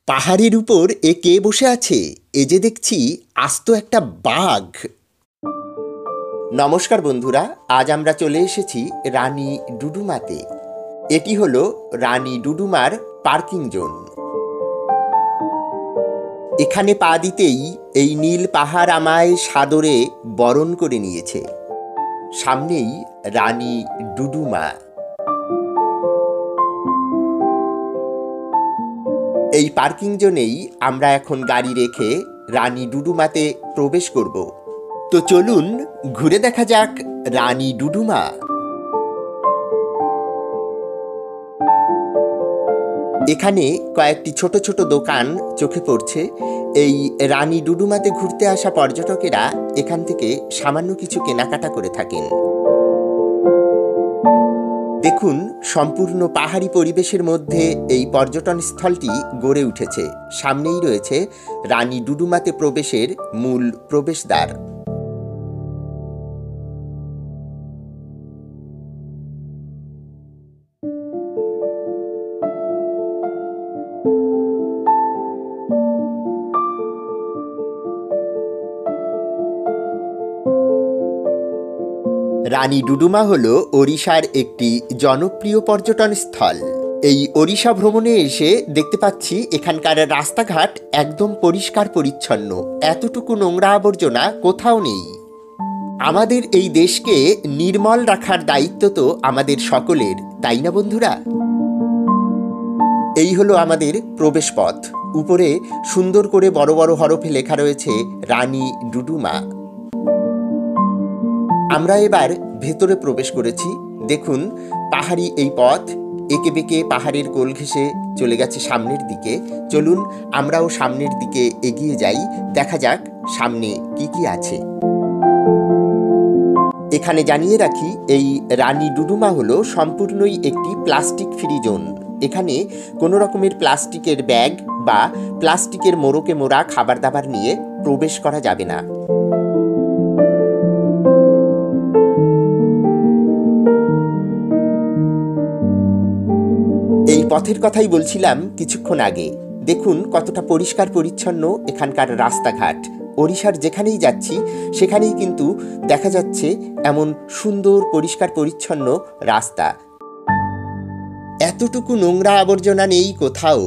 পাহাড়ের উপর এ কে বসে আছে? এ যে দেখছি আস্ত একটা বাঘ। নমস্কার বন্ধুরা, আজ আমরা চলে এসেছি রানী ডুডুমাতে। এটি হলো রানী ডুডুমার পার্কিং জোন। এখানে পা দিতেই এই নীল পাহাড় আমায় সাদরে বরণ করে নিয়েছে। সামনেই রানী ডুডুমা। এই পার্কিং জোনেই আমরা এখন গাড়ি রেখে রানী ডুডুমাতে প্রবেশ করব। তো চলুন ঘুরে দেখা যাক রানী ডুডুমা। এখানে কয়েকটি ছোট ছোট দোকান চোখে পড়ছে। এই রানী ডুডুমাতে ঘুরতে আসা পর্যটকেরা এখান থেকে সামান্য কিছু কেনাকাটা করে থাকেন। দেখুন, সম্পূর্ণ পাহাড়ি পরিবেশের মধ্যে এই পর্যটন স্থলটি গড়ে উঠেছে। সামনেই রয়েছে রানী ডুডুমাতে প্রবেশের মূল প্রবেশদ্বার। রানী ডুডুমা হল ওড়িশার একটি জনপ্রিয় পর্যটন স্থল। এই ওড়িশা ভ্রমণে এসে দেখতে পাচ্ছি এখানকার রাস্তাঘাট একদম পরিষ্কার পরিচ্ছন্ন, এতটুকু নোংরা আবর্জনা কোথাও নেই। আমাদের এই দেশকে নির্মল রাখার দায়িত্ব তো আমাদের সকলের, তাই না বন্ধুরা? এই হলো আমাদের প্রবেশ পথ। উপরে সুন্দর করে বড় বড় হরফে লেখা রয়েছে রানী ডুডুমা। আমরা এবার ভেতরে প্রবেশ করেছি। দেখুন, পাহাড়ি এই পথ এঁকে বেঁকে পাহাড়ের কোল ঘেঁষে চলে গেছে সামনের দিকে। চলুন আমরাও সামনের দিকে এগিয়ে যাই, দেখা যাক সামনে কি কি আছে। এখানে জানিয়ে রাখি, এই রানী ডুডুমা হলো সম্পূর্ণই একটি প্লাস্টিক ফ্রি জোন। এখানে কোনো রকমের প্লাস্টিকের ব্যাগ বা প্লাস্টিকের মোড়কে মোড়া খাবার দাবার নিয়ে প্রবেশ করা যাবে না। এই পথের কথাই বলছিলাম কিছুক্ষণ আগে। দেখুন কতটা পরিষ্কার পরিচ্ছন্ন এখানকার রাস্তাঘাট। ওড়িশার যেখানেই যাচ্ছি সেখানেই কিন্তু দেখা যাচ্ছে এমন সুন্দর পরিষ্কার পরিচ্ছন্ন রাস্তা। এতটুকু নোংরা আবর্জনা নেই কোথাও।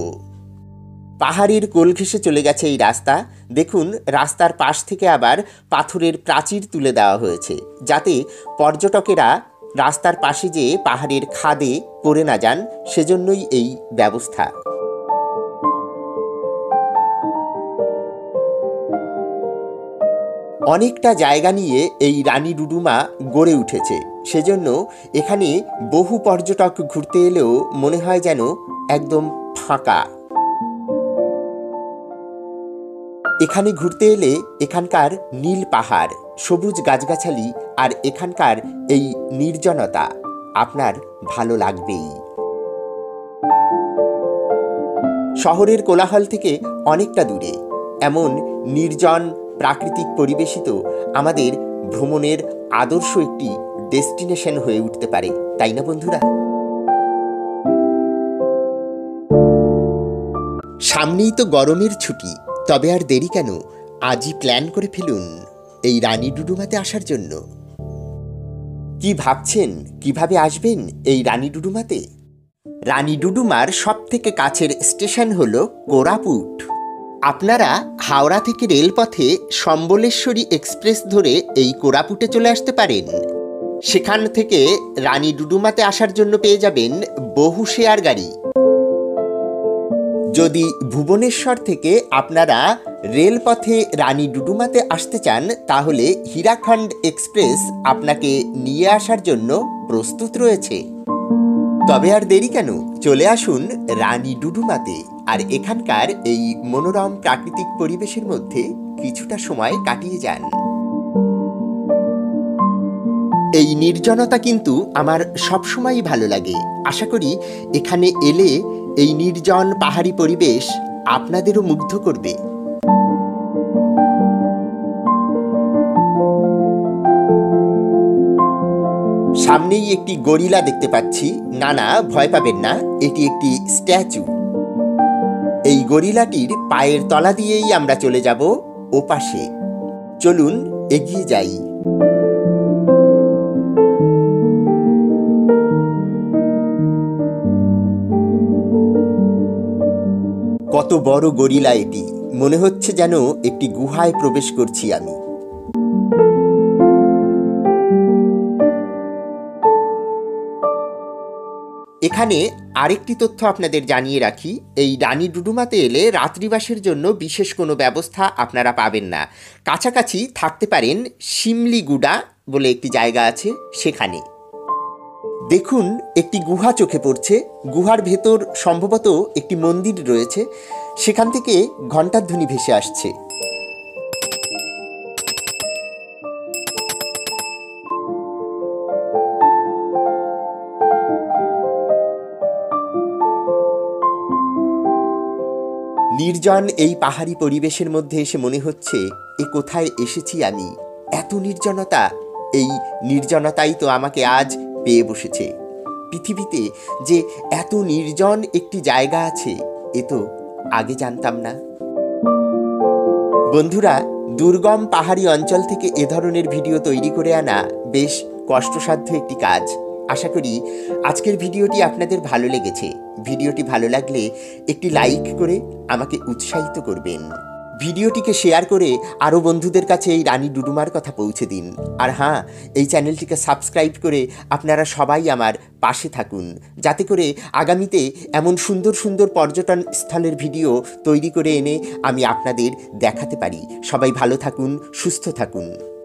পাহাড়ের কোল ঘেঁষে চলে গেছে এই রাস্তা। দেখুন, রাস্তার পাশ থেকে আবার পাথরের প্রাচীর তুলে দেওয়া হয়েছে, যাতে পর্যটকেরা রাস্তার পাশে যে পাহাড়ের খাদে পড়ে না যান, সেজন্যই এই ব্যবস্থা। অনেকটা জায়গা নিয়ে এই রানী ডুডুমা গড়ে উঠেছে, সেজন্য এখানে বহু পর্যটক ঘুরতে এলেও মনে হয় যেন একদম ফাঁকা। এখানে ঘুরতে এলে এখানকার নীল পাহাড়, সবুজ গাছগাছালি আর এখানকার এই নির্জনতা আপনার ভালো লাগবেই। শহরের কোলাহল থেকে অনেকটা দূরে এমন নির্জন প্রাকৃতিক পরিবেশিত আমাদের ভ্রমণের আদর্শ একটি ডেস্টিনেশন হয়ে উঠতে পারে, তাই না বন্ধুরা? সামনেই তো গরমের ছুটি, তবে আর দেরি কেন, আজই প্ল্যান করে ফেলুন এই রানী ডুডুমাতে আসার জন্য। কি ভাবছেন কিভাবে আসবেন এই রানী ডুডুমাতে? রানী ডুডুমার সব থেকে কাছের স্টেশন হলো কোরাপুট। আপনারা হাওড়া থেকে রেলপথে সম্বলেশ্বরী এক্সপ্রেস ধরে এই কোরাপুটে চলে আসতে পারেন। সেখান থেকে রানী ডুডুমাতে আসার জন্য পেয়ে যাবেন বহু শেয়ার গাড়ি। যদি ভুবনেশ্বর থেকে আপনারা রেলপথে রানী ডুডুমাতে আসতে চান, তাহলে হীরাখণ্ড এক্সপ্রেস আপনাকে নিয়ে আসার জন্য প্রস্তুত রয়েছে। তবে আর দেরি কেন, চলে আসুন রানী ডুডুমাতে আর এখানকার এই মনোরম প্রাকৃতিক পরিবেশের মধ্যে কিছুটা সময় কাটিয়ে যান। এই নির্জনতা কিন্তু আমার সবসময়ই ভালো লাগে। আশা করি এখানে এলে এই নির্জন পাহাড়ি পরিবেশ আপনাদেরও মুগ্ধ করবে। সামনেই একটি গরিলা দেখতে পাচ্ছি। না না, ভয় পাবেন না, এটি একটি স্ট্যাচু। এই গরিলাটির পায়ের তলা দিয়েই আমরা চলে যাব ওপাশে। চলুন এগিয়ে যাই। কত বড় গরিলা এটি! মনে হচ্ছে যেন একটি গুহায় প্রবেশ করছি আমি। এখানে আরেকটি তথ্য আপনাদের জানিয়ে রাখি, এই রানী ডুডুমাতে এলে রাত্রিবাসের জন্য বিশেষ কোনো ব্যবস্থা আপনারা পাবেন না। কাছাকাছি থাকতে পারেন শিমলিগুড়া বলে একটি জায়গা আছে, সেখানে। দেখুন, একটি গুহা চোখে পড়ছে। গুহার ভেতর সম্ভবত একটি মন্দির রয়েছে, সেখান থেকে ঘণ্টার ধ্বনি ভেসে আসছে। নির্জন এই পাহাড়ি পরিবেশের মধ্যে এসে মনে হচ্ছে এ কোথায় এসেছি আমি। এত নির্জনতা, এই নির্জনতাই তো আমাকে আজ পেয়ে বসেছে। পৃথিবীতে যে এত নির্জন একটি জায়গা আছে এ তো আগে জানতাম না। বন্ধুরা, দুর্গম পাহাড়ি অঞ্চল থেকে এ ধরনের ভিডিও তৈরি করে আনা বেশ কষ্টসাধ্য একটি কাজ। আশা করি আজকের ভিডিওটি আপনাদের ভালো লেগেছে। ভিডিওটি ভালো লাগলে একটি লাইক করে আমাকে উৎসাহিত করবেন। ভিডিওটিকে শেয়ার করে আরও বন্ধুদের কাছে এই রানী ডুডুমার কথা পৌঁছে দিন। আর হ্যাঁ, এই চ্যানেলটিকে সাবস্ক্রাইব করে আপনারা সবাই আমার পাশে থাকুন, যাতে করে আগামীতে এমন সুন্দর সুন্দর পর্যটন স্থলের ভিডিও তৈরি করে এনে আমি আপনাদের দেখাতে পারি। সবাই ভালো থাকুন, সুস্থ থাকুন।